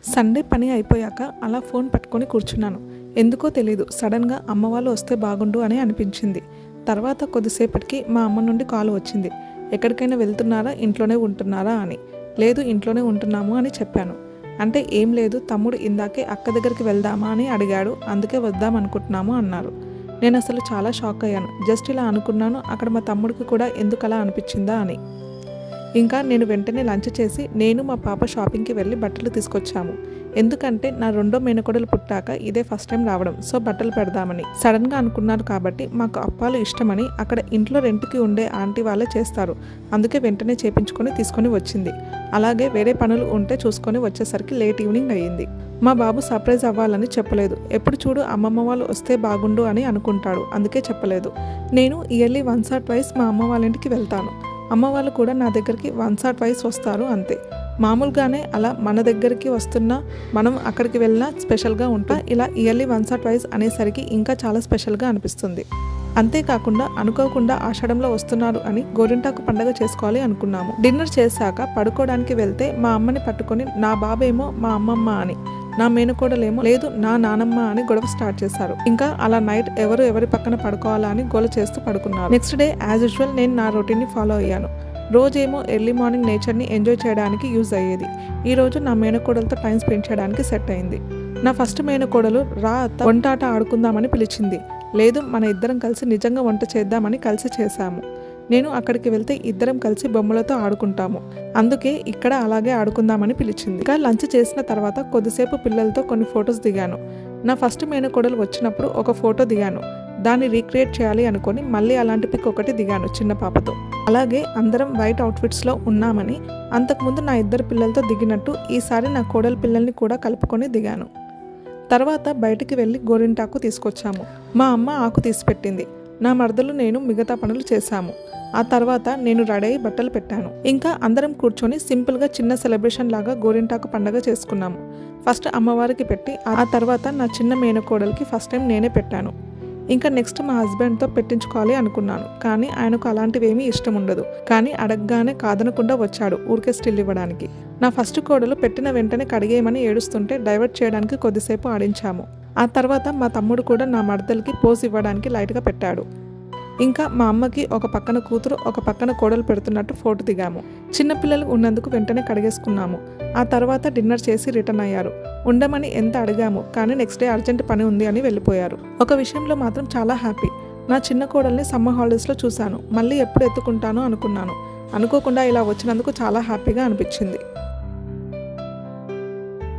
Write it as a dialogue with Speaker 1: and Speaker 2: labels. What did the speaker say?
Speaker 1: Sunday పని అయిపోయాక అలా ఫోన్ పట్టుకొని కూర్చున్నాను. ఎందుకో తెలీదు, సడన్గా అమ్మ వాళ్ళు వస్తే బాగుండు అని అనిపించింది. తర్వాత కొద్దిసేపటికి మా అమ్మ నుండి కాల్ వచ్చింది. ఎక్కడికైనా వెళ్తున్నారా, ఇంట్లోనే ఉంటున్నారా అని. లేదు, ఇంట్లోనే ఉంటున్నాము అని చెప్పాను. అంటే ఏం లేదు, తమ్ముడు ఇందాకే అక్క దగ్గరికి వెళ్దామా అని అడిగాడు, అందుకే వద్దాం అనుకుంటున్నాము అన్నారు. నేను అసలు చాలా షాక్ అయ్యాను. జస్ట్ ఇలా అనుకున్నాను, అక్కడ మా తమ్ముడికి కూడా ఎందుకలా అనిపించిందా అని. ఇంకా నేను వెంటనే లంచ్ చేసి నేను మా పాప షాపింగ్కి వెళ్ళి బట్టలు తీసుకొచ్చాము. ఎందుకంటే నా రెండో మేనకోడలు పుట్టాక ఇదే ఫస్ట్ టైం రావడం, సో బట్టలు పెడదామని. సడన్గా అనుకున్నారు కాబట్టి మాకు అప్పాలు ఇష్టమని అక్కడ ఇంట్లో రెంట్కి ఉండే ఆంటీ వాళ్ళే చేస్తారు, అందుకే వెంటనే చేపించుకొని తీసుకొని వచ్చింది. అలాగే వేరే పనులు ఉంటే చూసుకొని వచ్చేసరికి లేట్ ఈవినింగ్ అయ్యింది. మా బాబు సర్ప్రైజ్ అవ్వాలని చెప్పలేదు. ఎప్పుడు చూడు అమ్మమ్మ వాళ్ళు వస్తే బాగుండు అని అనుకుంటాడు, అందుకే చెప్పలేదు. నేను ఇయర్లీ వన్స్ ఆర్ ట్వైస్ మా అమ్మ వాళ్ళ ఇంటికి వెళ్తాను. అమ్మ వాళ్ళు కూడా నా దగ్గరికి వన్స్ ఆర్ ట్వైస్ వస్తారు, అంతే. మామూలుగానే అలా మన దగ్గరికి వస్తున్నా మనం అక్కడికి వెళ్ళినా స్పెషల్గా ఉంటా. ఇలా ఇయర్లీ వన్స్ ఆర్ ట్వైస్ అనేసరికి ఇంకా చాలా స్పెషల్గా అనిపిస్తుంది. అంతేకాకుండా అనుకోకుండా ఆషాఢంలో వస్తున్నారు అని గోరింటాకు పండగ చేసుకోవాలి అనుకున్నాము. డిన్నర్ చేశాక పడుకోవడానికి వెళ్తే మా అమ్మని పట్టుకొని నా బాబేమో మా అమ్మమ్మ అని, నా మేనకోడలేమో లేదు నా నానమ్మ అని గొడవ స్టార్ట్ చేశారు. ఇంకా అలా నైట్ ఎవరి పక్కన పడుకోవాలా అని గోల చేస్తూ పడుకున్నారు. నెక్స్ట్ డే యాజ్ యూజువల్ నేను నా రొటీన్ని ఫాలో అయ్యాను. రోజేమో ఎర్లీ మార్నింగ్ నేచర్ని ఎంజాయ్ చేయడానికి యూజ్ అయ్యేది. ఈరోజు నా మేనకోడలతో టైం స్పెండ్ చేయడానికి సెట్ అయింది. నా ఫస్ట్ మేనకోడలు రా అత్త వంట ఆట ఆడుకుందామని పిలిచింది. లేదు, మన ఇద్దరం కలిసి నిజంగా వంట చేద్దామని కలిసి చేశాము. నేను అక్కడికి వెళ్తే ఇద్దరం కలిసి బొమ్మలతో ఆడుకుంటాము, అందుకే ఇక్కడ అలాగే ఆడుకుందామని పిలిచింది. ఇంకా లంచ్ చేసిన తర్వాత కొద్దిసేపు పిల్లలతో కొన్ని ఫొటోస్ దిగాను. నా ఫస్ట్ మేనకోడలు వచ్చినప్పుడు ఒక ఫోటో దిగాను, దాన్ని రీక్రియేట్ చేయాలి అనుకొని మళ్ళీ అలాంటి పిక్ ఒకటి దిగాను చిన్న పాపతో. అలాగే అందరం వైట్ అవుట్ఫిట్స్లో ఉన్నామని అంతకుముందు నా ఇద్దరు పిల్లలతో దిగినట్టు ఈసారి నా కోడలి పిల్లల్ని కూడా కలుపుకొని దిగాను. తర్వాత బయటికి వెళ్ళి గోరింటాకు తీసుకొచ్చాము. మా అమ్మ ఆకు తీసిపెట్టింది, నా మరదలు నేను మిగతా పనులు చేశాము. ఆ తర్వాత నేను రెడీ అయి బట్టలు పెట్టాను. ఇంకా అందరం కూర్చొని సింపుల్గా చిన్న సెలబ్రేషన్ లాగా గోరింటాకు పండగ చేసుకున్నాము. ఫస్ట్ అమ్మవారికి పెట్టి ఆ తర్వాత నా చిన్న మేనకోడలికి ఫస్ట్ టైం నేనే పెట్టాను. ఇంకా నెక్స్ట్ మా హస్బెండ్తో పెట్టించుకోవాలి అనుకున్నాను, కానీ ఆయనకు అలాంటివేమీ ఇష్టం ఉండదు. కానీ అడగగానే కాదనకుండా వచ్చాడు ఊరికే స్టిల్ ఇవ్వడానికి. నా ఫస్ట్ కోడలు పెట్టిన వెంటనే కడిగేయమని ఏడుస్తుంటే డైవర్ట్ చేయడానికి కొద్దిసేపు ఆడించాము. ఆ తర్వాత మా తమ్ముడు కూడా నా మరదలకి పోజ్ ఇవ్వడానికి లైట్గా పెట్టాడు. ఇంకా మా అమ్మకి ఒక పక్కన కూతురు ఒక పక్కన కోడలు పెడుతున్నట్టు ఫోటో దిగాము. చిన్నపిల్లలు ఉన్నందుకు వెంటనే కడిగేసుకున్నాము. ఆ తర్వాత డిన్నర్ చేసి రిటర్న్ అయ్యారు. ఉండమని ఎంత అడిగాము, కానీ నెక్స్ట్ డే అర్జెంట్ పని ఉంది అని వెళ్ళిపోయారు. ఒక విషయంలో మాత్రం చాలా హ్యాపీ, నా చిన్న కోడల్ని సమ్మర్ హాలిడేస్లో చూశాను. మళ్ళీ ఎప్పుడు ఎత్తుకుంటానో అనుకున్నాను. అనుకోకుండా ఇలా వచ్చినందుకు చాలా హ్యాపీగా అనిపించింది.